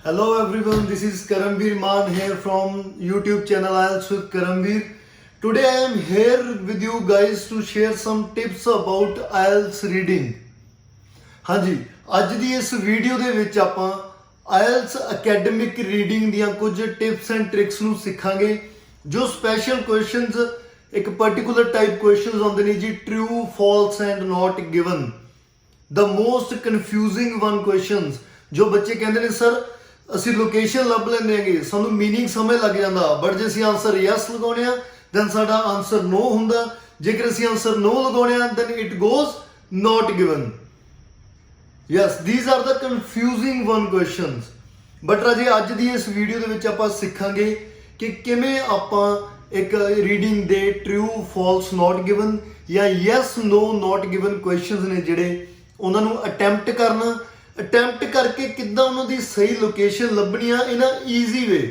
Hello everyone, this is Karamveer Maan here from YouTube channel IELTS with Karamveer. Today I am here with you guys to share some tips about IELTS reading. ਹਾਂਜੀ ਅੱਜ ਦੀ ਇਸ video ਦੇ ਵਿੱਚ ਆਪਾਂ IELTS academic reading ਦੀਆਂ ਕੁਝ tips and tricks ਨੂੰ ਸਿੱਖਾਂਗੇ ਜੋ ਸਪੈਸ਼ਲ ਕੁਐਸਚਨਸ ਇੱਕ ਪਾਰਟਿਕੂਲਰ ਟਾਈਪ ਕੁਐਸਚਨਸ ਹੁੰਦੇ ਨੇ ਜੀ true false and not given the most confusing one questions ਜੋ ਬੱਚੇ ਕਹਿੰਦੇ ਨੇ ਸਰ ਅਸੀਂ ਲੋਕੇਸ਼ਨ ਲੱਭ ਲੈਂਦੇ ਆਂਗੇ ਸਾਨੂੰ ਮੀਨਿੰਗ ਸਮਝ ਲੱਗ ਜਾਂਦਾ ਬਟ ਜੇ ਅਸੀਂ ਆਨਸਰ ਯੈਸ ਲਗਾਉਣੇ ਆ ਦੈਨ ਸਾਡਾ ਆਨਸਰ ਨੋ ਹੁੰਦਾ ਜੇਕਰ ਅਸੀਂ ਆਨਸਰ ਨੋ ਲਗਾਉਣੇ ਆ then it goes not given yes these are the confusing one questions but ਰਾਜੇ ਅੱਜ ਦੀ ਇਸ ਵੀਡੀਓ ਦੇ ਵਿੱਚ ਆਪਾਂ ਸਿੱਖਾਂਗੇ ਕਿ ਕਿਵੇਂ ਆਪਾਂ ਇੱਕ ਰੀਡਿੰਗ ਦੇ ਟਰੂ ਫਾਲਸ ਨਾਟ ਗਿਵਨ ਜਾਂ ਯੈਸ ਨੋ ਨਾਟ ਗਿਵਨ ਕੁਐਸਚਨਸ ਨੇ ਜਿਹੜੇ ਉਹਨਾਂ ਨੂੰ ਅਟੈਂਪਟ ਕਰਨਾ ਅਟੈਂਪਟ ਕਰਕੇ ਕਿੱਦਾਂ ਉਹਨਾਂ ਦੀ ਸਹੀ ਲੋਕੇਸ਼ਨ ਲੱਭਣੀ ਆ ਇਹਨਾਂ ਈਜ਼ੀ ਵੇ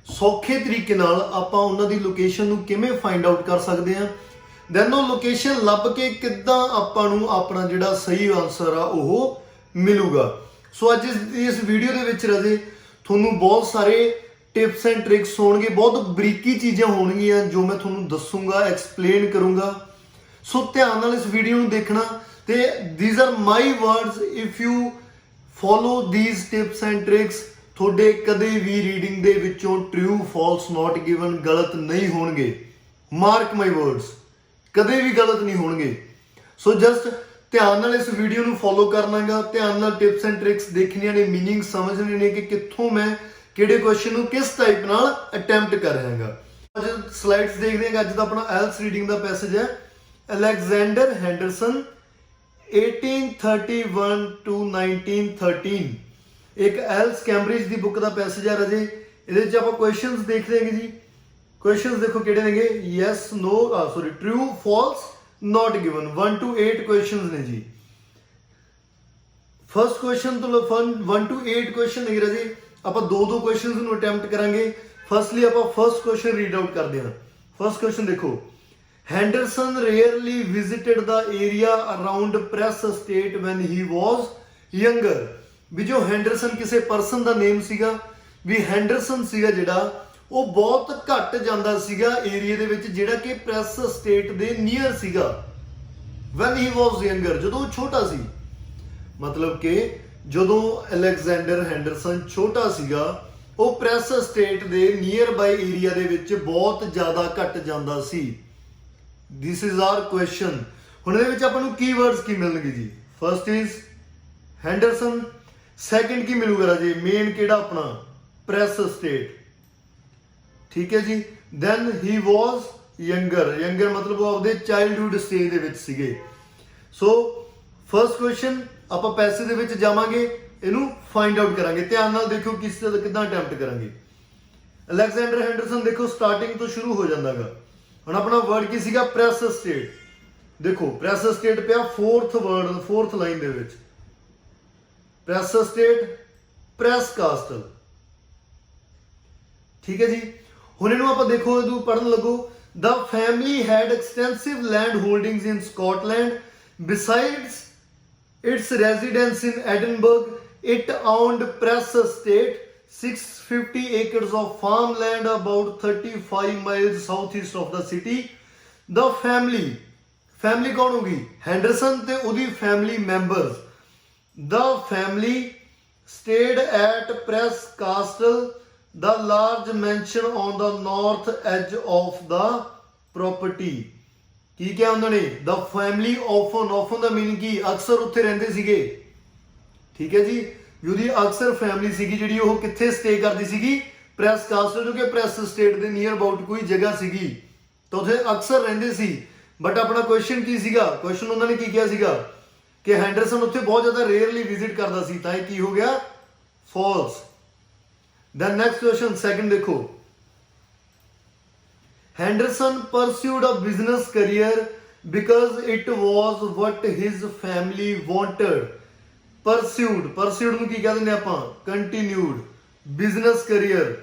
ਸੌਖੇ ਤਰੀਕੇ ਨਾਲ ਆਪਾਂ ਉਹਨਾਂ ਦੀ ਲੋਕੇਸ਼ਨ ਨੂੰ ਕਿਵੇਂ ਫਾਈਂਡ ਆਊਟ ਕਰ ਸਕਦੇ ਆ ਦੈਨ ਉਹ ਲੋਕੇਸ਼ਨ ਲੱਭ ਕੇ ਕਿੱਦਾਂ ਆਪਾਂ ਨੂੰ ਆਪਣਾ ਜਿਹੜਾ ਸਹੀ ਆਨਸਰ ਆ ਉਹ ਮਿਲੂਗਾ ਸੋ ਅੱਜ ਇਸ ਵੀਡੀਓ ਦੇ ਵਿੱਚ ਰਾਜੇ ਤੁਹਾਨੂੰ ਬਹੁਤ ਸਾਰੇ ਟਿਪਸ ਐਂਡ ਟ੍ਰਿਕਸ ਹੋਣਗੇ ਬਹੁਤ ਬਰੀਕੀ ਚੀਜ਼ਾਂ ਹੋਣਗੀਆਂ ਜੋ ਮੈਂ ਤੁਹਾਨੂੰ ਦੱਸੂਗਾ ਐਕਸਪਲੇਨ ਕਰੂੰਗਾ ਸੋ ਧਿਆਨ ਨਾਲ ਇਸ ਵੀਡੀਓ ਨੂੰ ਦੇਖਣਾ ਤੇ these are my words if you follow these tips and tricks ਤੁਹਾਡੇ ਕਦੇ ਵੀ ਰੀਡਿੰਗ ਦੇ ਵਿੱਚੋਂ ਟਰੂ ਫਾਲਸ ਨਾਟ ਗਿਵਨ ਗਲਤ ਨਹੀਂ ਹੋਣਗੇ ਮਾਰਕ ਮਾਈ ਵਰਡਸ ਕਦੇ ਵੀ ਗਲਤ ਨਹੀਂ ਹੋਣਗੇ ਸੋ ਜਸਟ ਧਿਆਨ ਨਾਲ ਇਸ ਵੀਡੀਓ ਨੂੰ ਫੋਲੋ ਕਰਨਾਗਾ ਧਿਆਨ ਨਾਲ ਟਿਪਸ ਐਂਡ ਟ੍ਰਿਕਸ ਦੇਖਣੀਆਂ ਨੇ ਮੀਨਿੰਗ ਸਮਝਣੇ ਨੇ ਕਿ ਕਿੱਥੋਂ ਮੈਂ ਕਿਹੜੇ ਕੁਐਸਚਨ ਨੂੰ ਕਿਸ ਟਾਈਪ ਨਾਲ ਅਟੈਂਪਟ ਕਰ ਰਿਹਾ ਹਾਂਗਾ ਅੱਜ ਸਲਾਈਡਸ ਦੇਖਦੇ ਹਾਂ ਅੱਜ ਦਾ ਆਪਣਾ IELTS ਰੀਡਿੰਗ ਦਾ ਪੈਸੇਜ ਹੈ ਅਲੈਗਜ਼ੈਂਡਰ ਹੈਂਡਰਸਨ 1831 to 1913 ਇੱਕ IELTS ਕੈਂਬਰਿਜ ਦੀ ਬੁੱਕ ਦਾ ਪੈਸੇਜ ਹੈ ਰਾਜੇ ਇਹਦੇ ਵਿੱਚ ਆਪਾਂ ਕੁਐਸਚਨਸ ਦੇਖਦੇ ਹਾਂਗੇ ਜੀ ਕੁਐਸਚਨਸ ਦੇਖੋ ਕਿਹੜੇ ਨੇਗੇ yes no sorry true false not given 1 to 8 questions ਨੇ ਜੀ ਫਰਸਟ ਕੁਐਸਚਨ ਤੋਂ 1 to 8 ਕੁਐਸਚਨ ਨੇ ਰਾਜੇ ਆਪਾਂ ਦੋ ਕੁਐਸਚਨਸ ਨੂੰ ਅਟੈਂਪਟ ਕਰਾਂਗੇ ਫਰਸਟਲੀ ਆਪਾਂ ਫਰਸਟ ਕੁਐਸਚਨ ਰੀਡ ਆਊਟ ਕਰਦੇ ਹਾਂ ਫਰਸਟ ਕੁਐਸਚਨ ਦੇਖੋ Henderson rarely visited the area around Press Estate when he was younger ਵੀ ਜੋ ਹੈਂਡਰਸਨ ਕਿਸੇ ਪਰਸਨ ਦਾ ਨੇਮ ਸੀਗਾ ਵੀ ਹੈਂਡਰਸਨ ਸੀਗਾ ਜਿਹੜਾ ਉਹ ਬਹੁਤ ਘੱਟ ਜਾਂਦਾ ਸੀਗਾ ਏਰੀਆ ਦੇ ਵਿੱਚ ਜਿਹੜਾ ਕਿ ਪ੍ਰੈਸ ਸਟੇਟ ਦੇ ਨੀਅਰ ਸੀਗਾ when he was younger ਜਦੋਂ ਉਹ ਛੋਟਾ ਸੀ ਮਤਲਬ ਕਿ ਜਦੋਂ ਅਲੈਗਜ਼ੈਂਡਰ ਹੈਂਡਰਸਨ ਛੋਟਾ ਸੀਗਾ ਉਹ ਪ੍ਰੈਸ ਸਟੇਟ ਦੇ ਨੀਅਰ ਬਾਈ ਏਰੀਆ ਦੇ ਵਿੱਚ ਬਹੁਤ ਜ਼ਿਆਦਾ ਘੱਟ ਜਾਂਦਾ ਸੀ This is our question. ਹੁਣ ਇਹਦੇ ਵਿੱਚ ਆਪਾਂ ਨੂੰ ਕੀਵਰਡਸ ਕੀ ਮਿਲਣਗੇ ਜੀ ਫਰਸਟ ਇਜ਼ ਹੈਂਡਰਸਨ ਸੈਕੰਡ ਕੀ ਮਿਲੂਗਾ ਰਾਜੇ ਮੇਨ ਕਿਹੜਾ ਆਪਣਾ ਪ੍ਰੈਸ ਸਟੇਟ ਠੀਕ ਹੈ ਜੀ ਦੈਨ ਹੀ ਵਾਸ ਯੰਗਰ ਮਤਲਬ ਉਹ ਆਪਦੇ ਚਾਈਲਡਹੂਡ ਸਟੇਜ ਦੇ ਵਿੱਚ ਸੀਗੇ ਸੋ ਫਰਸਟ ਕੁਐਸਚਨ ਆਪਾਂ ਪੈਸੇ ਦੇ ਵਿੱਚ ਜਾਵਾਂਗੇ ਇਹਨੂੰ ਫਾਈਂਡ ਆਊਟ ਕਰਾਂਗੇ ਧਿਆਨ ਨਾਲ ਦੇਖੋ ਕਿਸ ਤਰ੍ਹਾਂ ਕਿੱਦਾਂ ਅਟੈਂਪਟ ਕਰਾਂਗੇ ਅਲੈਗਜ਼ੈਂਡਰ ਹੈਂਡਰਸਨ ਦੇਖੋ ਸਟਾਰਟਿੰਗ ਤੋਂ ਸ਼ੁਰੂ ਹੋ ਜਾਂਦਾਗਾ ਹੁਣ ਆਪਣਾ ਵਰਡ ਕੀ ਸੀਗਾ ਪ੍ਰੈਸ ਸਟੇਟ ਦੇਖੋ ਪ੍ਰੈਸ ਸਟੇਟ ਪਿਆ ਫੋਰਥ ਲਾਈਨ ਦੇ ਵਿੱਚ ਪ੍ਰੈਸ ਸਟੇਟ ਪ੍ਰੈਸ ਕਾਸਟਲ ਠੀਕ ਹੈ ਜੀ ਹੁਣ ਇਹਨੂੰ ਆਪਾਂ ਦੇਖੋ ਇਹਨੂੰ ਪੜਨ ਲੱਗੋ the family had extensive land holdings in Scotland besides its residence in Edinburgh it owned press estate 650 acres of farmland about 35 miles southeast of the city the family कौन होगी हैंडरसन ते उदी family members the family stayed at Press Castle the large mansion on the north edge of the property ਕੀ ਕਿਹਾ ਉਹਨਾਂ ਨੇ the family often ਦਾ meaning ਕੀ ਅਕਸਰ ਉੱਥੇ ਰਹਿੰਦੇ ਸੀਗੇ ਠੀਕ ਹੈ ਜੀ ਉਹਦੀ ਅਕਸਰ ਫੈਮਿਲੀ ਸੀਗੀ ਜਿਹੜੀ ਉਹ ਕਿੱਥੇ ਸਟੇ ਕਰਦੀ ਸੀਗੀ ਪ੍ਰੈਸ ਕਾਸਟਲ ਜੋ ਕਿ ਪ੍ਰੈਸ ਸਟੇਟ ਦੇ ਨੀਅਰ ਅਬਾਊਟ ਕੋਈ ਜਗ੍ਹਾ ਸੀਗੀ ਤਾਂ ਉੱਥੇ ਅਕਸਰ ਰਹਿੰਦੇ ਸੀ ਬਟ ਆਪਣਾ ਕੁਐਸਚਨ ਕੀ ਸੀਗਾ ਕੁਐਸਚਨ ਉਹਨਾਂ ਨੇ ਕੀ ਕਿਹਾ ਸੀਗਾ ਕਿ ਹੈਂਡਰਸਨ ਉੱਥੇ ਬਹੁਤ ਜ਼ਿਆਦਾ ਰੇਅਰਲੀ ਵਿਜ਼ਿਟ ਕਰਦਾ ਸੀ ਤਾਂ ਇਹ ਕੀ ਹੋ ਗਿਆ false then next question second ਦੇਖੋ Henderson pursued a business career because it was what his family wanted pursued ਨੂੰ ਕੀ ਕਹਿੰਦੇ ਨੇ ਆਪਾਂ continued business career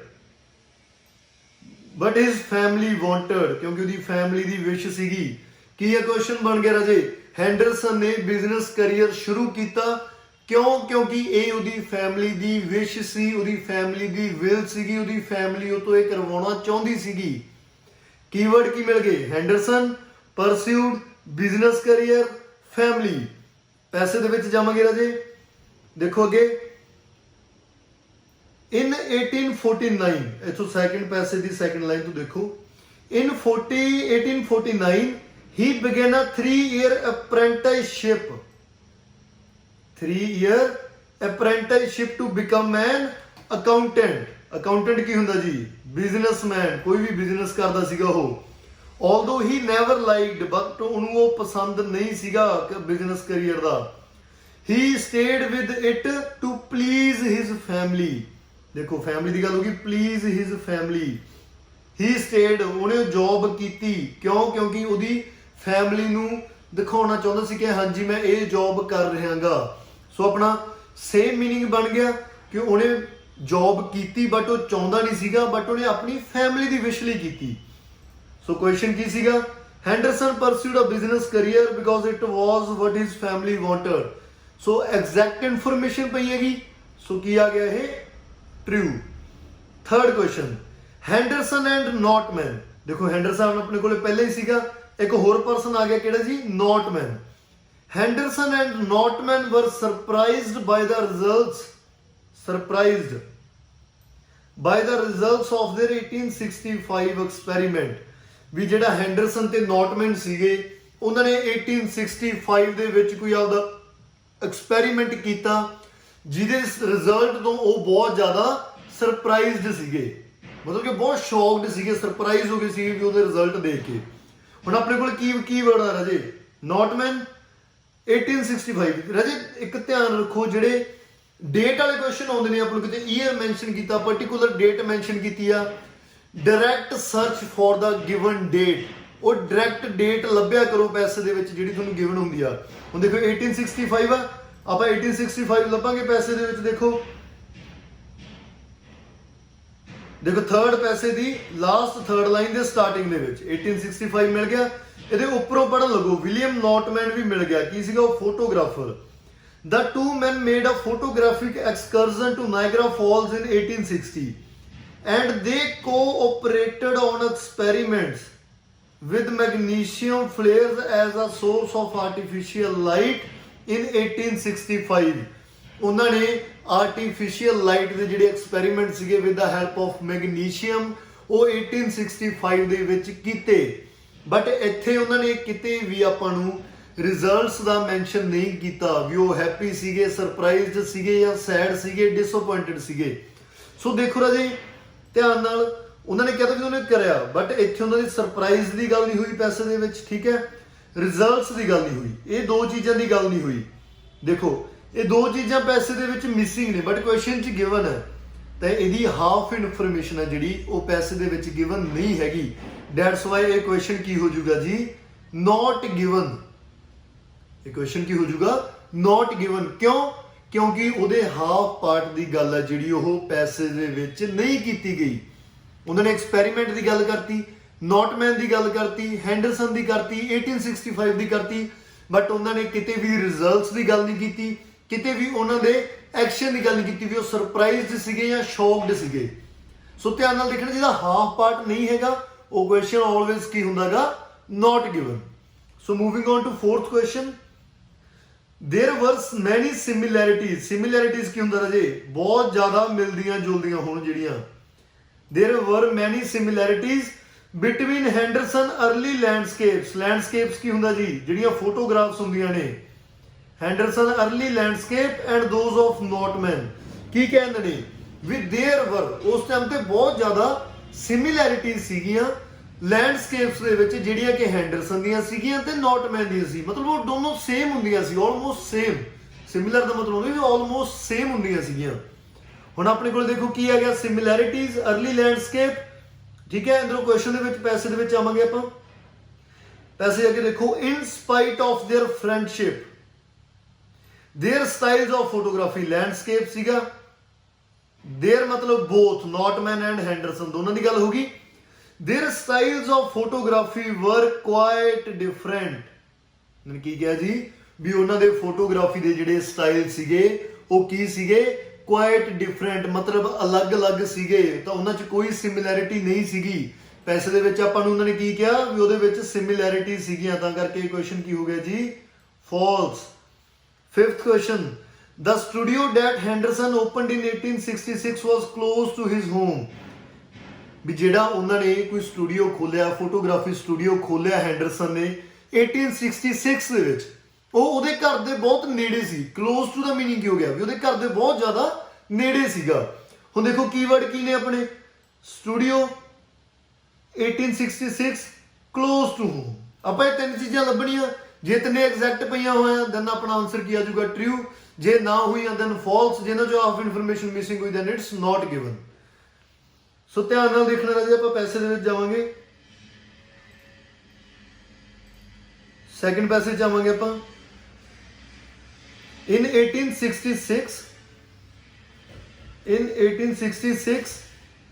but his family wanted ਕਿਉਂਕਿ ਉਹਦੀ ਫੈਮਿਲੀ ਦੀ ਵਿਸ਼ ਸੀਗੀ ਕੀ ਇਹ ਕੁਐਸਚਨ ਬਣ ਗਿਆ ਰਾਜੇ ਹੈਂਡਰਸਨ ਨੇ ਬਿਜ਼ਨਸ ਕੈਰੀਅਰ ਸ਼ੁਰੂ ਕੀਤਾ क्यों? क्योंकि ये उहदी फैमिली दी विश सी, उहदी फैमिली दी विल सीगी, उहदी फैमिली उह तों ये करवाउणा चाहुंदी सीगी। कीवर्ड की मिल गए? Henderson, pursued, business career, family. पैसे दे विच जावांगे राजे, देखो अगे इन 1849, इथों सैकंड पैसे दी सैकंड लाइन तो देखो, इन 1849 he began a 3-year apprenticeship, 3-year apprenticeship to become an accountant। accountant की हुंदा जी? बिजनेसमैन, कोई भी बिजनेस करदा सीगा ਉਹ। although he never liked, but ਉਹਨੂੰ ਉਹ ਪਸੰਦ ਨਹੀਂ ਸੀਗਾ business career the. he stayed with it to please his family। ਦੇਖੋ ਫੈਮਿਲੀ ਦੀ ਗੱਲ ਹੋ ਗਈ, please his family। he stayed, ਉਹਨੇ ਜੌਬ ਕੀਤੀ, ਕਿਉਂ? ਕਿਉਂਕਿ ਉਹਦੀ ਫੈਮਿਲੀ ਨੂੰ ਦਿਖਾਉਣਾ ਚਾਹੁੰਦਾ ਸੀ ਕਿ ਹਾਂਜੀ ਮੈਂ ਇਹ ਜੌਬ ਕਰ ਰਿਹਾਗਾ। ਸੋ ਆਪਣਾ ਸੇਮ ਮੀਨਿੰਗ ਬਣ ਗਿਆ ਕਿ ਉਹਨੇ ਜੌਬ ਕੀਤੀ ਬਟ ਉਹ ਚਾਹੁੰਦਾ ਨਹੀਂ ਸੀਗਾ, ਬਟ ਉਹਨੇ ਆਪਣੀ ਫੈਮਿਲੀ ਦੀ ਵਿਸ਼ ਲਈ ਕੀਤੀ। ਸੋ ਕੁਐਸਚਨ ਕੀ ਸੀਗਾ? Henderson pursued a business career because it was what his family wanted. So exact information ਪਈ ਹੈਗੀ, ਸੋ ਕੀ ਆ ਗਿਆ ਇਹ? True. Third question, Henderson and Notman. ਦੇਖੋ ਹੈਂਡਰਸਨ ਆਪਣੇ ਕੋਲੇ ਪਹਿਲੇ ਹੀ ਸੀਗਾ, ਇੱਕ ਹੋਰ ਪਰਸਨ ਆ ਗਿਆ ਕਿਹੜਾ ਜੀ? ਨੌਟਮੈਨ। ਹੈਂਡਰਸਨ and Notman were surprised by the results, surprised by the results of their 1865 experiment. ਵੀ ਜਿਹੜਾ ਹੈਂਡਰਸਨ ਤੇ ਨੌਟਮੈਨ ਸੀਗੇ ਉਹਨਾਂ ਨੇ 1865 ਦੇ ਵਿੱਚ ਕੋਈ ਆਪਦਾ ਐਕਸਪੈਰੀਮੈਂਟ ਕੀਤਾ ਜਿਹਦੇ ਰਿਜ਼ਲਟ ਤੋਂ ਉਹ ਬਹੁਤ ਜ਼ਿਆਦਾ ਸਰਪ੍ਰਾਈਜ਼ਡ ਸੀਗੇ, ਮਤਲਬ ਕਿ ਬਹੁਤ ਸ਼ੌਕਡ ਸੀਗੇ, ਸਰਪ੍ਰਾਈਜ਼ ਹੋ ਗਏ ਸੀ ਵੀ ਉਹਦੇ ਰਿਜ਼ਲਟ ਦੇਖ ਕੇ। ਹੁਣ ਆਪਣੇ ਕੋਲ ਕੀ ਵਰਡ ਆ ਰਾਜੇ? ਨੌਟਮੈਨ 1865। ਰਾਜੇ ਇੱਕ ਧਿਆਨ ਰੱਖੋ, ਜਿਹੜੇ ਡੇਟ ਵਾਲੇ ਕੁਐਸਚਨ ਆਉਂਦੇ ਨੇ ਆਪਾਂ ਨੂੰ ਕਿਤੇ ਈਅਰ ਮੈਂਸ਼ਨ ਕੀਤਾ, ਪਾਰਟਿਕੂਲਰ ਡੇਟ ਮੈਂਸ਼ਨ ਕੀਤੀ ਆ, direct search for the given date, ਉਹ ਡਾਇਰੈਕਟ ਡੇਟ ਲੱਭਿਆ ਕਰੋ ਪੈਸੇ ਦੇ ਵਿੱਚ ਜਿਹੜੀ ਤੁਹਾਨੂੰ ਗਿਵਨ ਹੁੰਦੀ ਆ। ਹੁਣ ਦੇਖੋ 1865 ਆ, ਆਪਾਂ 1865 ਲੱਭਾਂਗੇ ਪੈਸੇ ਦੇ ਵਿੱਚ। ਦੇਖੋ ਥਰਡ ਪੈਸੇ ਦੀ ਲਾਸਟ ਥਰਡ ਲਾਈਨ ਦੇ ਸਟਾਰਟਿੰਗ ਦੇ ਵਿੱਚ 1865 ਮਿਲ ਗਿਆ। ਇਹਦੇ ਉੱਪਰੋਂ ਪੜਨ ਲੱਗੋ, ਵਿਲੀਅਮ ਨੌਟਮੈਨ ਵੀ ਮਿਲ ਗਿਆ। ਕੀ ਸੀਗਾ ਉਹ? Photographer. The two men made a photographic excursion to Niagara Falls in 1860 and they cooperated on experiments with magnesium flares as a source of artificial light in 1865। ਉਹਨਾਂ ਨੇ ਆਰਟੀਫੀਸ਼ੀਅਲ ਲਾਈਟ ਦੇ ਜਿਹੜੇ ਐਕਸਪੈਰੀਮੈਂਟ ਸੀਗੇ with the help of magnesium ਉਹ 1865 ਦੇ ਵਿੱਚ ਕੀਤੇ। But ਇੱਥੇ ਉਹਨਾਂ ਨੇ ਕਿਤੇ ਵੀ ਆਪਾਂ ਨੂੰ ਰਿਜ਼ਲਟਸ ਦਾ ਮੈਂਸ਼ਨ ਨਹੀਂ ਕੀਤਾ ਵੀ ਉਹ ਹੈਪੀ ਸੀਗੇ, ਸਰਪ੍ਰਾਈਜ਼ਡ ਸੀਗੇ ਜਾਂ ਸੈਡ ਸੀਗੇ, ਡਿਸਅਪੁਆਇੰਟਡ ਸੀਗੇ। ਸੋ ਦੇਖੋ ਰਾਜੇ ਧਿਆਨ ਨਾਲ, ਉਹਨਾਂ ਨੇ ਕਿਹਾ ਵੀ ਉਹਨੇ ਕਰਿਆ, ਬਟ ਇੱਥੇ ਉਹਨਾਂ ਦੀ ਸਰਪ੍ਰਾਈਜ਼ ਦੀ ਗੱਲ ਨਹੀਂ ਹੋਈ ਪੈਸੇ ਦੇ ਵਿੱਚ, ਠੀਕ ਹੈ, ਰਿਜ਼ਲਟਸ ਦੀ ਗੱਲ ਨਹੀਂ ਹੋਈ, ਇਹ ਦੋ ਚੀਜ਼ਾਂ ਦੀ ਗੱਲ ਨਹੀਂ ਹੋਈ। ਦੇਖੋ ਇਹ ਦੋ ਚੀਜ਼ਾਂ ਪੈਸੇ ਦੇ ਵਿੱਚ ਮਿਸਿੰਗ ਨੇ, ਬਟ ਕੁਐਸਚਨ 'ਚ ਗਿਵਨ ਹੈ ਤਾਂ ਇਹਦੀ ਹਾਫ ਇਨਫੋਰਮੇਸ਼ਨ ਹੈ ਜਿਹੜੀ ਉਹ ਪੈਸੇ ਦੇ ਵਿੱਚ ਗਿਵਨ ਨਹੀਂ ਹੈਗੀ। ਡੈਟਸ ਵਾਈ ਇਹ ਕੁਐਸਚਨ ਕੀ ਹੋ ਜਾਊਗਾ ਜੀ? Note given. ਇਹ ਕੁਐਸਚਨ ਕੀ ਹੋ ਜਾਊਗਾ? Note given. ਕਿਉਂ? ਕਿਉਂਕਿ ਉਹਦੇ ਹਾਫ ਪਾਰਟ ਦੀ ਗੱਲ ਹੈ ਜਿਹੜੀ ਉਹ ਪੈਸੇ ਦੇ ਵਿੱਚ ਨਹੀਂ ਕੀਤੀ ਗਈ। ਉਹਨਾਂ ਨੇ ਐਕਸਪੈਰੀਮੈਂਟ ਦੀ ਗੱਲ ਕਰਤੀ, ਨੌਟਮੈਨ ਦੀ ਗੱਲ ਕਰਤੀ, ਹੈਂਡਰਸਨ ਦੀ ਕਰਤੀ, 1865 ਦੀ ਕਰਤੀ, ਬਟ ਉਹਨਾਂ ਨੇ ਕਿਤੇ ਵੀ ਰਿਜ਼ਲਟਸ ਦੀ ਗੱਲ ਨਹੀਂ ਕੀਤੀ, ਕਿਤੇ ਵੀ ਉਹਨਾਂ ਦੇ ਐਕਸ਼ਨ ਦੀ ਗੱਲ ਨਹੀਂ ਕੀਤੀ ਵੀ ਉਹ ਸਰਪ੍ਰਾਈਜ਼ਡ ਸੀਗੇ ਜਾਂ ਸ਼ੌਕਡ ਸੀਗੇ। ਸੋ ਧਿਆਨ ਨਾਲ ਦੇਖਣਾ, ਜਿਹਦਾ ਹਾਫ ਪਾਰਟ ਨਹੀਂ ਹੈਗਾ ਉਹ ਕੁਐਸਚਨ ਆਲਵੇਜ਼ ਕੀ ਹੁੰਦਾਗਾ? Not given. So moving on to fourth question, there were many similarities. Similarities की ਹੁੰਦਾ ਰਾਜੇ? ਬਹੁਤ ਜ਼ਿਆਦਾ ਮਿਲਦੀਆਂ ਜੁਲਦੀਆਂ ਹੋਣ ਜਿਹੜੀਆਂ। There were many similarities between Henderson early landscapes. Landscapes की ਹੁੰਦਾ ਜੀ? ਜਿਹੜੀਆਂ ਫੋਟੋਗ੍ਰਾਫਸ ਹੁੰਦੀਆਂ ਨੇ। Henderson early landscape and those of Notman ਕੀ ਕਹਿੰਦੇ ਨੇ ਵੀ देयर वर ਉਸ ਟਾਈਮ ਤੇ ਬਹੁਤ ਜ਼ਿਆਦਾ ਸਿਮਿਲੈਰਿਟੀਜ਼ ਸੀਗੀਆਂ ਲੈਂਡਸਕੇਪਸ ਦੇ ਵਿੱਚ ਜਿਹੜੀਆਂ ਕਿ ਹੈਂਡਰਸਨ ਦੀਆਂ ਸੀਗੀਆਂ ਤੇ ਨੌਟਮੈਨ ਦੀਆਂ ਸੀ। ਮਤਲਬ ਉਹ ਦੋਨੋਂ ਸੇਮ ਹੁੰਦੀਆਂ ਸੀ, ਆਲਮੋਸਟ ਸੇਮ। ਸਿਮਿਲਰ ਦਾ ਮਤਲਬ ਇਹ ਵੀ ਆਲਮੋਸਟ ਸੇਮ ਹੁੰਦੀਆਂ ਸੀਗੀਆਂ। ਹੁਣ ਆਪਣੇ ਕੋਲ ਦੇਖੋ ਕੀ ਆ ਗਿਆ? ਸਿਮਿਲੈਰਿਟੀਜ਼, अर्ਲੀ ਲੈਂਡਸਕੇਪ, ਠੀਕ ਹੈ। ਅੰਦਰੋਂ ਕੁਐਸਚਨ ਦੇ ਵਿੱਚ ਪੈਸੇ ਦੇ ਵਿੱਚ ਆਵਾਂਗੇ ਆਪਾਂ। ਪੈਸੇ ਅੱਗੇ ਦੇਖੋ, in spite of their friendship their styles of photography. Landscape ਸੀਗਾ, देयर मतलब बोथ नॉटमैन एंड हैंडरसन दोनों की गल होगी। Their styles of photography were quite different. की क्या जी? ਵੀ ਉਹਨਾਂ ਦੇ ਫੋਟੋਗ੍ਰਾਫੀ ਦੇ ਜਿਹੜੇ ਸਟਾਈਲ ਸੀਗੇ ਉਹ ਕੀ ਸੀਗੇ, ਕੁਆਇਟ ਡਿਫਰੈਂਟ, ਮਤਲਬ ਅਲੱਗ-ਅਲੱਗ ਸੀਗੇ, ਤਾਂ ਉਹਨਾਂ 'ਚ ਕੋਈ ਸਿਮਿਲੈਰਿਟੀ ਨਹੀਂ ਸੀਗੀ। ਪੈਸੇ ਦੇ ਵਿੱਚ ਆਪਾਂ ਨੂੰ ਉਹਨਾਂ ਨੇ ਕੀ ਕਿਹਾ ਵੀ ਉਹਦੇ ਵਿੱਚ ਸਿਮਿਲੈਰਿਟੀ ਸੀਗੀਆਂ, ਤਾਂ ਕਰਕੇ ਇਹ ਕੁਐਸਚਨ ਕੀ ਹੋ ਗਿਆ ਜੀ, false. 5th question, the studio that Henderson opened in 1866 was close to his home। ਵੀ ਜਿਹੜਾ ਉਹਨਾਂ ਨੇ ਕੋਈ ਸਟੂਡੀਓ ਖੋਲਿਆ, ਫੋਟੋਗ੍ਰਾਫੀ ਸਟੂਡੀਓ ਖੋਲਿਆ ਹੈਂਡਰਸਨ ਨੇ 1866 ਦੇ ਵਿੱਚ, ਉਹ ਉਹਦੇ ਘਰ ਦੇ ਬਹੁਤ ਨੇੜੇ ਸੀ। ਕਲੋਜ਼ ਟੂ ਦਾ ਮੀਨਿੰਗ ਕੀ ਹੋ ਗਿਆ ਵੀ ਉਹਦੇ ਘਰ ਦੇ ਬਹੁਤ ਜ਼ਿਆਦਾ ਨੇੜੇ ਸੀਗਾ। ਹੁਣ ਦੇਖੋ ਕੀਵਰਡ ਕੀ ਨੇ ਆਪਣੇ, ਸਟੂਡੀਓ 1866 ਕਲੋਜ਼ ਟੂ ਹੋਮ। ਆਪਾਂ ਇਹ ਤਿੰਨ ਚੀਜ਼ਾਂ ਲੱਭਣੀਆਂ, ਜੇ ਤਿੰਨੇ ਐਗਜ਼ੈਕਟ ਪਈਆਂ ਹੋਇਆ ਦੈਨ ਆਪਣਾ ਆਨਸਰ ਕੀ ਆ ਜਾਊਗਾ, ਟਰੂ। ਜੇ ਨਾ ਹੋਈਆਂ ਦੈਨ ਫਾਲਸ, ਜਿਹਨਾਂ ਚੋਂ ਹਾਫ ਇਨਫੋਰਮੇਸ਼ਨ ਮਿਸਿੰਗ ਹੋਈ ਦੈਨ ਇਟਸ ਨਾਟ ਗਿਵਨ। ਸੋ ਧਿਆਨ ਨਾਲ ਦੇਖਣਾ ਰਾਜੇ, ਆਪਾਂ ਪੈਸੇ ਦੇ ਵਿੱਚ ਜਾਵਾਂਗੇ, ਸੈਕੰਡ ਪੈਸੇ ਜਾਵਾਂਗੇ ਆਪਾਂ। In 1866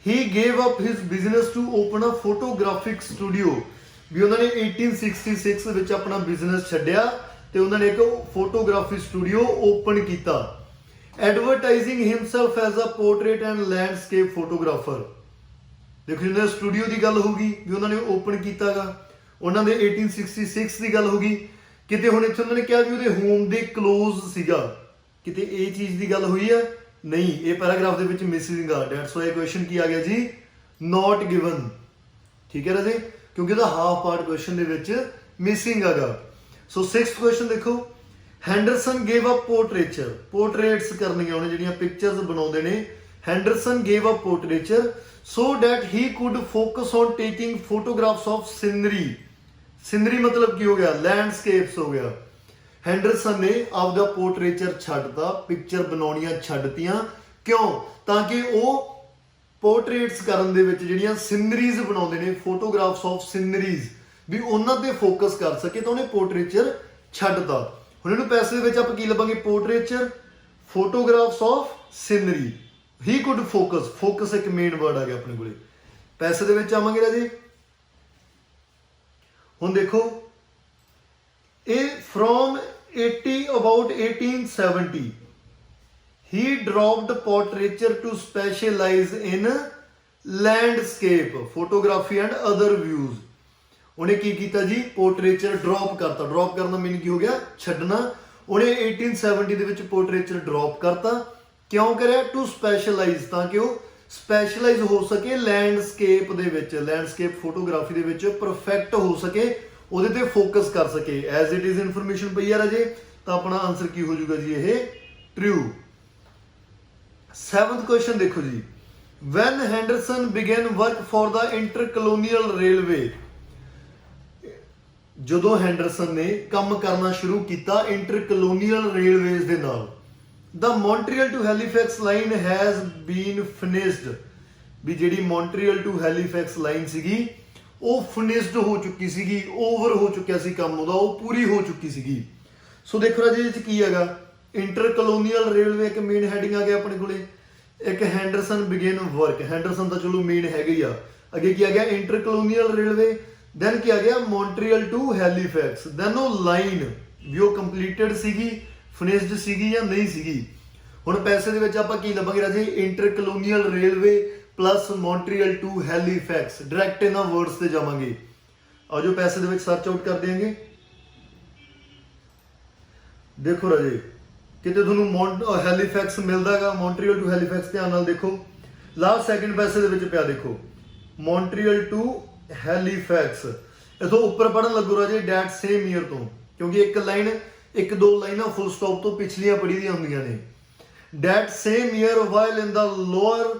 he gave up his business to open a photographic studio। ਵੀ ਉਹਨਾਂ ਨੇ 1866 ਦੇ ਵਿੱਚ ਆਪਣਾ ਬਿਜ਼ਨਸ ਛੱਡਿਆ ਤੇ ਉਹਨਾਂ ਨੇ ਇੱਕ ਫੋਟੋਗ੍ਰਾਫੀ ਸਟੂਡੀਓ ਓਪਨ ਕੀਤਾ। Advertising himself as a portrait and landscape photographer. ਦੇਖੋ ਜਿਹਨਾਂ ਸਟੂਡੀਓ ਦੀ ਗੱਲ ਹੋਊਗੀ ਵੀ ਉਹਨਾਂ ਨੇ ਓਪਨ ਕੀਤਾਗਾ, ਉਹਨਾਂ ਦੇ 1866 ਦੀ ਗੱਲ ਹੋਗੀ। ਕਿਤੇ ਹੁਣ ਇੱਥੇ ਉਹਨਾਂ ਨੇ ਕਿਹਾ ਵੀ ਉਹਦੇ ਹੋਮ ਦੇ ਕਲੋਜ਼ ਸੀਗਾ, ਕਿਤੇ ਇਹ ਚੀਜ਼ ਦੀ ਗੱਲ ਹੋਈ ਆ ਨਹੀਂ, ਇਹ ਪੈਰਾਗ੍ਰਾਫ ਦੇ ਵਿੱਚ ਮਿਸਿੰਗ ਆ। ਦੈਟਸ ਵਾਈ ਕੁਐਸਚਨ ਕੀ ਆ ਗਿਆ ਜੀ, ਨਾਟ ਗਿਵਨ। ਠੀਕ ਹੈ ਰਾਜੇ, ਕਿਉਂਕਿ ਇਹਦਾ ਹਾਫ ਪਾਰਟ ਕੁਐਸਚਨ ਦੇ ਵਿੱਚ ਮਿਸਿੰਗ ਆਗਾ। ਸੋ 6th ਕੁਐਸਚਨ ਦੇਖੋ, Henderson gave up portraiture. Portraits ਕਰਨੀਆਂ ਉਹਨੇ, ਜਿਹੜੀਆਂ ਪਿਕਚਰਸ ਬਣਾਉਂਦੇ ਨੇ। Henderson gave up portraiture so that he could focus on taking photographs of scenery। Scenery ਮਤਲਬ ਕੀ ਹੋ ਗਿਆ, ਲੈਂਡਸਕੇਪਸ ਹੋ ਗਿਆ। ਹੈਂਡਰਸਨ ਨੇ ਆਪਦਾ ਪੋਰਟਰੇਚਰ ਛੱਡਤਾ, ਪਿਕਚਰ ਬਣਾਉਣੀਆਂ ਛੱਡਤੀਆਂ, ਕਿਉਂ, ਤਾਂ ਕਿ ਉਹ ਪੋਰਟਰੇਟਸ ਕਰਨ ਦੇ ਵਿੱਚ ਜਿਹੜੀਆਂ ਸਿਨਰੀਜ਼ ਬਣਾਉਂਦੇ ਨੇ, ਫੋਟੋਗ੍ਰਾਫਸ ਆਫ ਸਿਨਰੀਜ਼, ਵੀ ਉਹਨਾਂ ਤੇ ਫੋਕਸ ਕਰ ਸਕੇ, ਤਾਂ ਉਹਨੇ ਪੋਰਟਰੇਚਰ ਛੱਡਤਾ। ਹੁਣ ਇਹਨੂੰ ਪੈਸੇ ਦੇ ਵਿੱਚ ਆਪਾਂ ਕੀ ਲੱਭਾਂਗੇ, portraiture, photographs of scenery. He could focus, focus ਇੱਕ ਮੇਨ ਵਰਡ ਆ ਗਿਆ ਆਪਣੇ ਕੋਲੇ। ਪੈਸੇ ਦੇ ਵਿੱਚ ਆਵਾਂਗੇ ਰਾਜੇ। ਹੁਣ ਦੇਖੋ ਇਹ from about 1870 he dropped portraiture to specialize in landscape photography and other views। ਉਹਨੇ ਕੀ ਕੀਤਾ ਜੀ, ਪੋਰਟਰੇਚਰ ਡ੍ਰੌਪ ਕਰਤਾ। ਡ੍ਰੌਪ ਕਰਨ ਦਾ ਮੀਨਿੰਗ ਕੀ ਹੋ ਗਿਆ, ਛੱਡਣਾ। ਉਹਨੇ 1870 ਦੇ ਵਿੱਚ ਪੋਰਟਰੇਚਰ ਡ੍ਰੌਪ ਕਰਤਾ। ਕਿਉਂ ਕਰਿਆ, ਟੂ ਸਪੈਸ਼ਲਾਈਜ਼, ਤਾਂ ਕਿ ਉਹ ਸਪੈਸ਼ਲਾਈਜ਼ ਹੋ ਸਕੇ ਲੈਂਡਸਕੇਪ ਦੇ ਵਿੱਚ, ਲੈਂਡਸਕੇਪ ਫੋਟੋਗ੍ਰਾਫੀ ਦੇ ਵਿੱਚ ਪਰਫੈਕਟ ਹੋ ਸਕੇ, ਉਹਦੇ ਤੇ ਫੋਕਸ ਕਰ ਸਕੇ। ਐਜ਼ ਇਟ ਇਜ਼ ਇਨਫੋਰਮੇਸ਼ਨ ਪਈ ਆ ਰਾਜੇ, ਤਾਂ ਆਪਣਾ ਆਨਸਰ ਕੀ ਹੋ ਜਾਊਗਾ ਜੀ, ਇਹ ਟਰੂ। 7th ਕੁਐਸਚਨ ਦੇਖੋ ਜੀ, when Henderson began work for the intercolonial railway। ਜਦੋਂ ਹੈਂਡਰਸਨ ਨੇ ਕੰਮ ਕਰਨਾ ਸ਼ੁਰੂ ਕੀਤਾ ਇੰਟਰਕਲੋਨੀਅਲ ਰੇਲਵੇਜ਼ ਦੇ ਨਾਲ, the Montreal to Halifax line has been finished। ਵੀ ਜਿਹੜੀ ਮੌਂਟਰੀਅਲ ਟੂ ਹੈਲੀਫੈਕਸ ਲਾਈਨ ਸੀਗੀ ਉਹ ਫਿਨਿਸ਼ਡ ਹੋ ਚੁੱਕੀ ਸੀਗੀ, ਓਵਰ ਹੋ ਚੁੱਕਿਆ ਸੀ ਕੰਮ ਉਹਦਾ, ਉਹ ਪੂਰੀ ਹੋ ਚੁੱਕੀ ਸੀਗੀ। ਸੋ ਦੇਖੋ ਰਾਜੇ ਇਹਦੇ 'ਚ ਕੀ ਹੈਗਾ, ਇੰਟਰਕਲੋਨੀਅਲ ਰੇਲਵੇ ਇੱਕ ਮੇਨ ਹੈਡਿੰਗ ਆ ਗਿਆ ਆਪਣੇ ਕੋਲੇ, ਇੱਕ ਹੈਂਡਰਸਨ ਬਿਗਨ ਵਰਕ। ਹੈਂਡਰਸਨ ਤਾਂ ਚਲੋ ਮੇਨ ਹੈਗਾ ਹੀ ਆ। ਅੱਗੇ ਕੀ ਆ ਗਿਆ, ਇੰਟਰਕਲੋਨੀਅਲ ਰੇਲਵੇ। ਦੈਨ ਕੀ ਆ ਗਿਆ, ਮੌਂਟਰੀਅਲ ਟੂ ਹੈਲੀਫੈਕਸ। ਦੈਨ ਉਹ ਲਾਈਨ ਵੀ ਉਹ ਕੰਪਲੀਟਡ ਸੀਗੀ, ਫਿਨਿਸ਼ਡ ਸੀਗੀ ਜਾਂ ਨਹੀਂ ਸੀਗੀ। ਹੁਣ ਪੈਸੇ ਦੇ ਵਿੱਚ ਆਪਾਂ ਕੀ ਲੱਭਾਂਗੇ ਰਾਜੇ, Intercolonial Railway plus Montreal to Halifax. Direct ਇਹਨਾਂ ਵਰਡਸ ਤੇ ਜਾਵਾਂਗੇ। ਆਓ ਜੋ ਪੈਸੇ ਦੇ ਵਿੱਚ ਸਰਚ ਆਊਟ ਕਰ ਦਿਆਂਗੇ। ਦੇਖੋ ਰਾਜੇ ਕਿਤੇ ਤੁਹਾਨੂੰ ਹੈਲੀਫੈਕਸ ਮਿਲਦਾਗਾ, ਮੌਂਟਰੀਅਲ ਟੂ ਹੈਲੀਫੈਕਸ, ਧਿਆਨ ਨਾਲ ਦੇਖੋ। ਲਾਸਟ ਸੈਕਿੰਡ ਪੈਸੇ ਦੇ ਵਿੱਚ ਪਿਆ, ਦੇਖੋ ਮੌਂਟਰੀਅਲ ਟੂ ਹੈਲੀਫੈਕਸ। ਇਥੋਂ ਉੱਪਰ ਪੜਨ ਲੱਗੋ ਰਾਜੇ ਡੈਟ ਸੇਮ ਈਅਰ ਤੋਂ, ਕਿਉਂਕਿ ਇੱਕ ਲਾਈਨ, ਇੱਕ ਦੋ ਲਾਈਨਾਂ ਫੁੱਲ ਸਟਾਪ ਤੋਂ ਪਿਛਲੀਆਂ ਪੜ੍ਹੀ ਦੀਆਂ ਹੁੰਦੀਆਂ ਨੇ। That same year while in the lower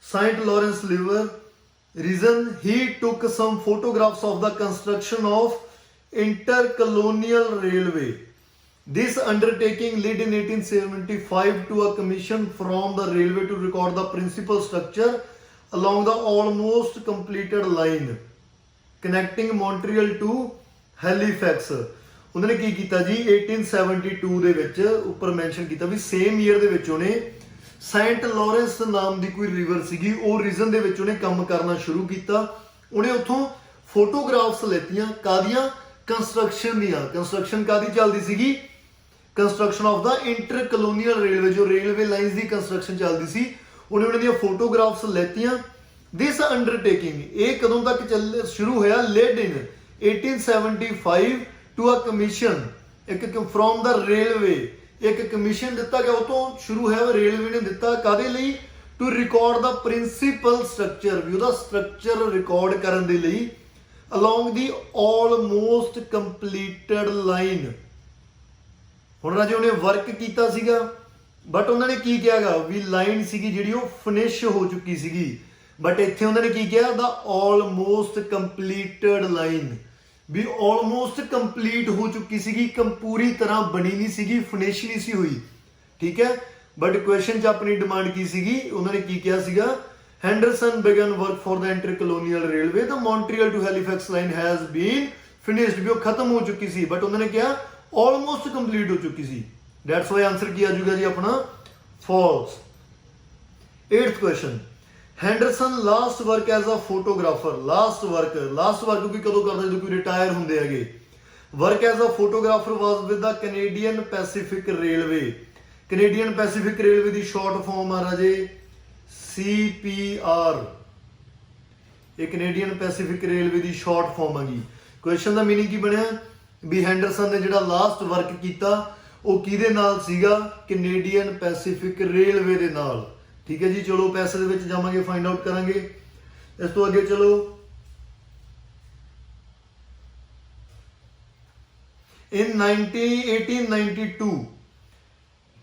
Saint Lawrence River region he took some photographs of the construction of intercolonial railway। This undertaking led in 1875 to a commission from the railway to record the principal structure along the almost completed line connecting Montreal to Halifax। ਉਹਨਾਂ ਨੇ ਕੀ ਕੀਤਾ ਜੀ, 1872 ਦੇ ਵਿੱਚ ਉੱਪਰ mention ਕੀਤਾ ਵੀ same year ਦੇ ਵਿੱਚ ਉਹਨੇ ਸੈਂਟ ਲਾਰੈਂਸ ਨਾਮ ਦੀ ਕੋਈ ਰਿਵਰ ਸੀਗੀ, ਉਹ ਰੀਜਨ ਦੇ ਵਿੱਚ ਉਹਨੇ ਕੰਮ ਕਰਨਾ ਸ਼ੁਰੂ ਕੀਤਾ। ਉਹਨੇ ਉੱਥੋਂ ਫੋਟੋਗ੍ਰਾਫਸ ਲੈਤੀਆਂ, ਕਾਦੀਆਂ, ਕੰਸਟਰਕਸ਼ਨ ਦੀਆਂ। ਕੰਸਟਰਕਸ਼ਨ ਕਾਦੀ ਚੱਲਦੀ ਸੀਗੀ, construction of the inter colonial railway, ਜੋ ਰੇਲਵੇ ਲਾਈਨਸ ਦੀ ਕੰਸਟਰਕਸ਼ਨ ਚੱਲਦੀ ਸੀ, ਉਹਨੇ ਉਹਨਾਂ ਦੀਆਂ ਫੋਟੋਗ੍ਰਾਫਸ ਲੈਤੀਆਂ। ਦਿਸ ਅੰਡਰਟੇਕਿੰਗ, ਇਹ ਕਦੋਂ ਤੱਕ ਸ਼ੁਰੂ ਹੋਇਆ? Laid in 1875 to a commission, ਇੱਕ ਫਰੋਮ ਦਾ ਰੇਲਵੇ, ਇੱਕ ਕਮਿਸ਼ਨ ਦਿੱਤਾ ਗਿਆ, ਉਹ ਤੋਂ ਸ਼ੁਰੂ ਹੋਇਆ। ਰੇਲਵੇ ਨੇ ਦਿੱਤਾ ਕਾਦੇ ਲਈ? ਟੂ ਰਿਕਾਰਡ ਦਾ ਪ੍ਰਿੰਸੀਪਲ ਸਟਰਕਚਰ, ਵੀ ਉਹਦਾ ਸਟਰਕਚਰ ਰਿਕਾਰਡ ਕਰਨ ਦੇ ਲਈ, along the almost completed line. ਹੁਣ ਰਾਜੇ ਉਹਨੇ ਵਰਕ ਕੀਤਾ ਸੀਗਾ, ਬਟ ਉਹਨਾਂ ਨੇ ਕੀ ਕਿਹਾਗਾ ਵੀ ਲਾਈਨ ਸੀਗੀ ਜਿਹੜੀ ਉਹ ਫਿਨਿਸ਼ ਹੋ ਚੁੱਕੀ ਸੀਗੀ, ਬਟ ਇੱਥੇ ਉਹਨਾਂ ਨੇ ਕੀ ਕਿਹਾ? ਦਾ ਆਲਮੋਸਟ ਕੰਪਲੀਟਡ ਲਾਈਨ, ਵੀ ਆਲਮੋਸਟ ਕੰਪਲੀਟ ਹੋ ਚੁੱਕੀ ਸੀਗੀ, ਪੂਰੀ ਤਰ੍ਹਾਂ ਬਣੀ ਨਹੀਂ ਸੀਗੀ, ਫਿਨਿਸ਼ ਨਹੀਂ ਸੀ ਹੋਈ, ਠੀਕ ਹੈ। ਬਟ ਕੁਐਸਚਨ 'ਚ ਆਪਣੀ ਡਿਮਾਂਡ ਕੀ ਸੀਗੀ? ਉਹਨਾਂ ਨੇ ਕੀ ਕਿਹਾ ਸੀਗਾ? Henderson began work for the Intercolonial Railway, the Montreal to Halifax line has been finished, ਵੀ ਉਹ ਖਤਮ ਹੋ ਚੁੱਕੀ ਸੀ, ਬਟ ਉਹਨਾਂ ਨੇ ਕਿਹਾ ਆਲਮੋਸਟ ਕੰਪਲੀਟ ਹੋ ਚੁੱਕੀ ਸੀ। ਦੈਟਸ ਵਾਈ ਆਨਸਰ ਕੀ ਆ ਜਾਊਗਾ ਜੀ ਆਪਣਾ? False. 8th question, Henderson last work as a photographer, last work ਕੋਈ ਕਦੋਂ ਕਰਦਾ? ਜਦੋਂ ਕੋਈ ਰਿਟਾਇਰ ਹੁੰਦੇ ਹੈਗੇ। Work as a photographer was with the Canadian Pacific Railway, Canadian Pacific Railway ਦੀ ਸ਼ਾਰਟ ਫਾਰਮ ਆ ਰਾਜੇ CPR, ਇਹ ਕੈਨੇਡੀਅਨ ਪੈਸੀਫਿਕ ਰੇਲਵੇ ਦੀ ਸ਼ਾਰਟ ਫਾਰਮ ਹੈਗੀ। ਕੁਐਸਚਨ ਦਾ ਮੀਨਿੰਗ ਕੀ ਬਣਿਆ? ਵੀ ਹੈਂਡਰਸਨ ਨੇ ਜਿਹੜਾ ਲਾਸਟ ਵਰਕ ਕੀਤਾ ਉਹ ਕਿਹਦੇ ਨਾਲ ਸੀਗਾ? ਕੈਨੇਡੀਅਨ ਪੈਸੀਫਿਕ ਰੇਲਵੇ ਦੇ ਨਾਲ, ਠੀਕ ਹੈ ਜੀ। ਚਲੋ ਪੈਸੇ ਦੇ ਵਿੱਚ ਜਾਵਾਂਗੇ, ਫਾਈਂਡ ਆਊਟ ਕਰਾਂਗੇ। ਇਸ ਤੋਂ ਅੱਗੇ ਚਲੋ, in 1892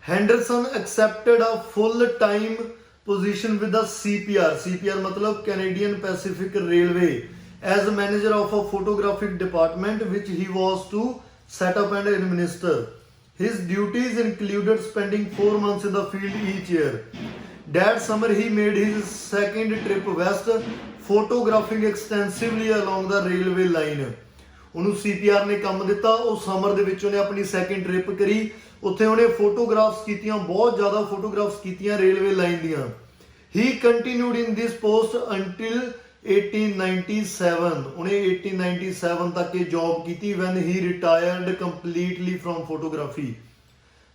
Henderson accepted a full-time position with the CPR मतलब Canadian Pacific Railway as manager of a photographic department which he was to set up and administer. His duties included spending 4 months in the field each year. That summer he made his second trip west, photographing extensively along the railway line. ਉਹਨੂੰ CPR ਨੇ ਕੰਮ ਦਿੱਤਾ, ਉਹ summer ਦੇ ਵਿੱਚ ਉਹਨੇ ਆਪਣੀ second trip ਕਰੀ, ਉੱਥੇ ਉਹਨੇ ਫੋਟੋਗ੍ਰਾਫਸ ਕੀਤੀਆਂ, ਬਹੁਤ ਜ਼ਿਆਦਾ ਫੋਟੋਗ੍ਰਾਫਸ ਕੀਤੀਆਂ ਰੇਲਵੇ ਲਾਈਨ ਦੀਆਂ। ਹੀ ਕੰਟੀਨਿਊਡ ਇਨ ਦਿਸ ਪੋਸਟ ਅੰਟਿਲ 1897, ਉਹਨੇ 1897 ਤੱਕ ਇਹ ਜੌਬ ਕੀਤੀ। Van he retired completely from photography,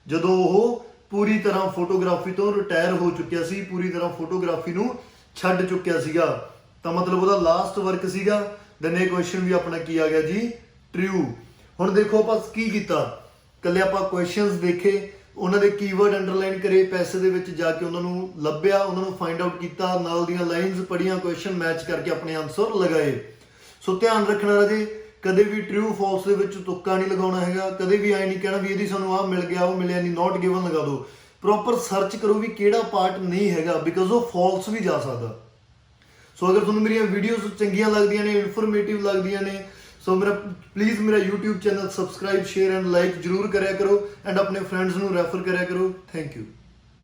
ਜਦੋਂ ਉਹ ਪੂਰੀ ਤਰ੍ਹਾਂ ਫੋਟੋਗ੍ਰਾਫੀ ਤੋਂ ਰਿਟਾਇਰ ਹੋ ਚੁੱਕਿਆ ਸੀ, ਪੂਰੀ ਤਰ੍ਹਾਂ ਫੋਟੋਗ੍ਰਾਫੀ ਨੂੰ ਛੱਡ ਚੁੱਕਿਆ ਸੀਗਾ, ਤਾਂ ਮਤਲਬ ਉਹਦਾ ਲਾਸਟ ਵਰਕ ਸੀਗਾ। ਦੈਨ ਇਹ ਕੁਐਸਚਨ ਵੀ ਆਪਣਾ ਕੀ ਆ ਗਿਆ ਜੀ? ਟਰੂ। ਹੁਣ ਦੇਖੋ ਆਪਾਂ ਕੀ ਕੀਤਾ, ਕੱਲੇ ਆਪਾਂ ਕੁਐਸਚਨਸ ਦੇਖੇ, ਉਹਨਾਂ ਦੇ ਕੀਵਰਡ ਅੰਡਰਲਾਈਨ ਕਰੇ, ਪੈਸੇ ਦੇ ਵਿੱਚ ਜਾ ਕੇ ਉਹਨਾਂ ਨੂੰ ਲੱਭਿਆ, ਉਹਨਾਂ ਨੂੰ ਫਾਈਂਡ ਆਊਟ ਕੀਤਾ, ਨਾਲ ਦੀਆਂ ਲਾਈਨਸ ਪੜ੍ਹੀਆਂ, ਕੁਐਸਚਨ ਮੈਚ ਕਰਕੇ ਆਪਣੇ ਆਨਸਰ ਲਗਾਏ। ਸੋ ਧਿਆਨ ਰੱਖਣਾ ਰਾਜੇ, ਕਦੇ ਵੀ ਟਰੂ ਫਾਲਸ ਦੇ ਵਿੱਚ ਤੁੱਕਾ ਨਹੀਂ ਲਗਾਉਣਾ ਹੈਗਾ, ਕਦੇ ਵੀ ਐ ਨਹੀਂ ਕਹਿਣਾ ਵੀ ਇਹਦੀ ਸਾਨੂੰ ਆਹ ਮਿਲ ਗਿਆ ਉਹ ਮਿਲਿਆ ਨਹੀਂ, ਨਾਟ ਗਿਵਨ ਲਗਾ ਦਿਓ। ਪ੍ਰੋਪਰ ਸਰਚ ਕਰੋ ਵੀ ਕਿਹੜਾ ਪਾਰਟ ਨਹੀਂ ਹੈਗਾ, ਬਿਕਾਜ਼ ਉਹ ਫਾਲਸ ਵੀ ਜਾ ਸਕਦਾ। ਸੋ ਅਗਰ ਤੁਹਾਨੂੰ ਮੇਰੀਆਂ ਵੀਡੀਓਜ਼ ਚੰਗੀਆਂ ਲੱਗਦੀਆਂ ਨੇ, ਇਨਫੋਰਮੇਟਿਵ ਲੱਗਦੀਆਂ ਨੇ, ਸੋ ਪਲੀਜ਼ ਮੇਰਾ YouTube channel subscribe, share and like ਜ਼ਰੂਰ ਕਰਿਆ ਕਰੋ, ਐਂਡ ਆਪਣੇ ਫਰੈਂਡਸ ਨੂੰ ਰੈਫਰ ਕਰਿਆ ਕਰੋ। Thank you.